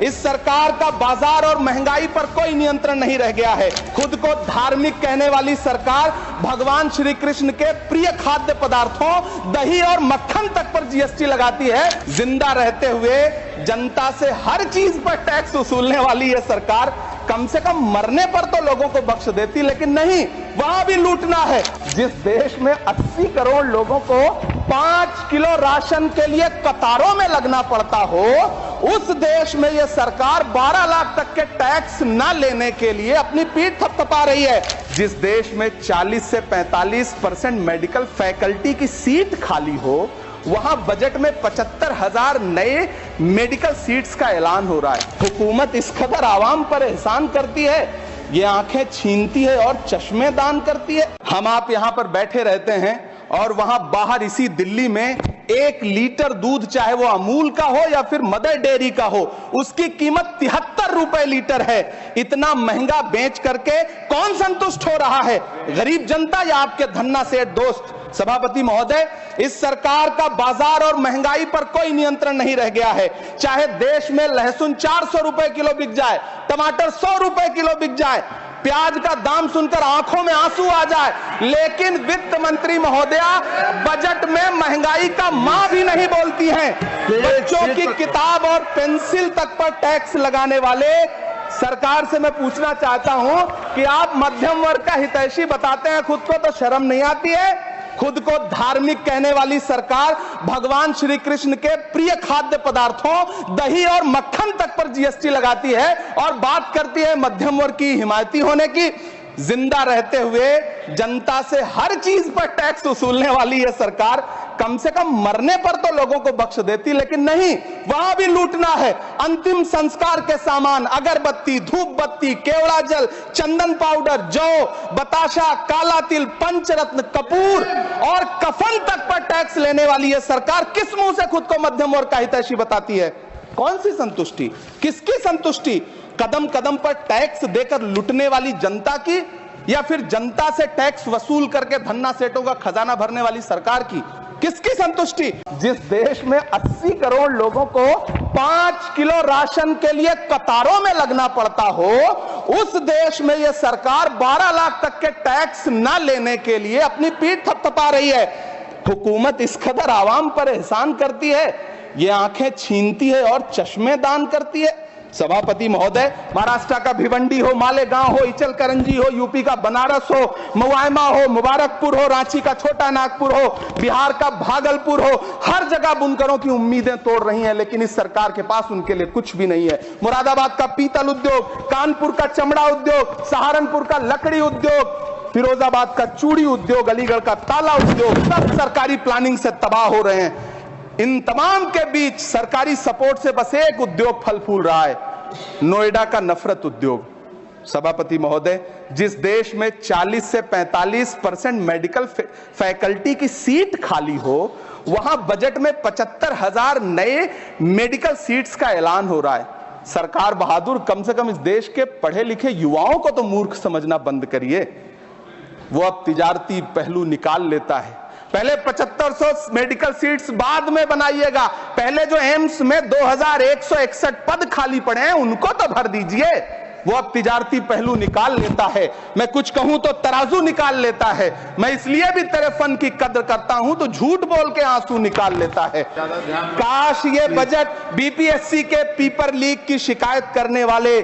इस सरकार का बाजार और महंगाई पर कोई नियंत्रण नहीं रह गया है। खुद को धार्मिक कहने वाली सरकार भगवान श्री कृष्ण के प्रिय खाद्य पदार्थों दही और मक्खन तक पर जीएसटी लगाती है। जिंदा रहते हुए जनता से हर चीज पर टैक्स वसूलने वाली यह सरकार कम से कम मरने पर तो लोगों को बख्श देती, लेकिन नहीं, वहां भी लूटना है। जिस देश में 80 करोड़ लोगों को 5 किलो राशन के लिए कतारों में लगना पड़ता हो, उस देश में यह सरकार 12 लाख तक के टैक्स न लेने के लिए अपनी पीठ थपथपा रही है। जिस देश में 40 से 45% मेडिकल फैकल्टी की सीट खाली हो, वहां बजट में 75,000 नए मेडिकल सीट्स का ऐलान हो रहा है। हुकूमत इस कदर आवाम पर एहसान करती है, ये आंखें छीनती है और चश्मे दान करती है। हम आप यहां पर बैठे रहते हैं और वहां बाहर इसी दिल्ली में 1 लीटर दूध, चाहे वो अमूल का हो या फिर मदर डेयरी का हो, उसकी कीमत 73 रुपए लीटर है। इतना महंगा बेच करके कौन संतुष्ट हो रहा है, गरीब जनता या आपके धन्ना सेठ दोस्त? सभापति महोदय, इस सरकार का बाजार और महंगाई पर कोई नियंत्रण नहीं रह गया है। चाहे देश में लहसुन 400 रुपए किलो बिक जाए, टमाटर 100 रुपए किलो बिक जाए, प्याज का दाम सुनकर आंखों में आंसू आ जाए, लेकिन वित्त मंत्री महोदया बजट में महंगाई का मां भी नहीं बोलती हैं। बच्चों की किताब और पेंसिल तक पर टैक्स लगाने वाले सरकार से मैं पूछना चाहता हूं कि आप मध्यम वर्ग का हितैषी बताते हैं खुद को, तो शर्म नहीं आती है? खुद को धार्मिक कहने वाली सरकार भगवान श्री कृष्ण के प्रिय खाद्य पदार्थों दही और मक्खन तक पर जीएसटी लगाती है और बात करती है मध्यम वर्ग की हिमायती होने की। जिंदा रहते हुए जनता से हर चीज पर टैक्स वसूलने वाली यह सरकार कम से कम मरने पर तो लोगों को बख्श देती, लेकिन नहीं, वहां भी लूटना है। अंतिम संस्कार के सामान, अगरबत्ती, धूप बत्ती, केवड़ा जल, चंदन पाउडर, जौ, बताशा, काला तिल, पंचरत्न, कपूर और कफन तक पर टैक्स लेने वाली यह सरकार किस मुंह से खुद को मध्यम वर्ग का हितैषी बताती है? कौन सी संतुष्टि, किसकी संतुष्टि? कदम कदम पर टैक्स देकर लुटने वाली जनता की, या फिर जनता से टैक्स वसूल करके धन्ना सेठों का खजाना भरने वाली सरकार की? किसकी संतुष्टि? जिस देश में 80 करोड़ लोगों को 5 किलो राशन के लिए कतारों में लगना पड़ता हो, उस देश में यह सरकार 12 लाख तक के टैक्स न लेने के लिए अपनी पीठ थपथपा रही है। हुकूमत इस कदर आवाम पर एहसान करती है, ये आंखें छीनती है और चश्मे दान करती है। सभापति महोदय, महाराष्ट्र का भिवंडी हो, मालेगांव हो, इचलकरंजी हो, यूपी का बनारस हो, मुआयमा हो, मुबारकपुर हो, रांची का छोटा नागपुर हो, बिहार का भागलपुर हो, हर जगह बुनकरों की उम्मीदें तोड़ रही हैं, लेकिन इस सरकार के पास उनके लिए कुछ भी नहीं है। मुरादाबाद का पीतल उद्योग, कानपुर का चमड़ा उद्योग, सहारनपुर का लकड़ी उद्योग, फिरोजाबाद का चूड़ी उद्योग, अलीगढ़ का ताला उद्योग, सब सरकारी प्लानिंग से तबाह हो रहे हैं। इन तमाम के बीच सरकारी सपोर्ट से बस एक उद्योग फल फूल रहा है, नोएडा का नफरत उद्योग। सभापति महोदय, जिस देश में 40 से 45% मेडिकल फैकल्टी की सीट खाली हो, वहां बजट में 75,000 नए मेडिकल सीट्स का ऐलान हो रहा है। सरकार बहादुर, कम से कम इस देश के पढ़े लिखे युवाओं को तो मूर्ख समझना बंद करिए। वो अब तिजारती पहलू निकाल लेता है। पहले 7500 मेडिकल सीट्स बाद में बनाइएगा, पहले जो एम्स में 2161 पद खाली पड़े हैं उनको तो भर दीजिए। वो अब तिजारती पहलू निकाल लेता है। मैं कुछ कहूं तो तराजू निकाल लेता है। मैं इसलिए भी तेरे फन की कद्र करता हूं तो झूठ बोल के आंसू निकाल लेता है। काश ये बजट बीपीएससी के पेपर लीक की शिकायत करने वाले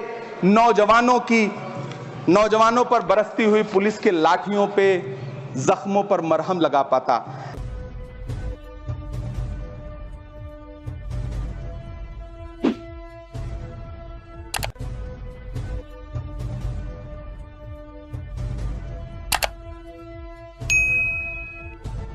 नौजवानों पर बरसती हुई पुलिस के लाठियों पे, जख्मों पर मरहम लगा पाता।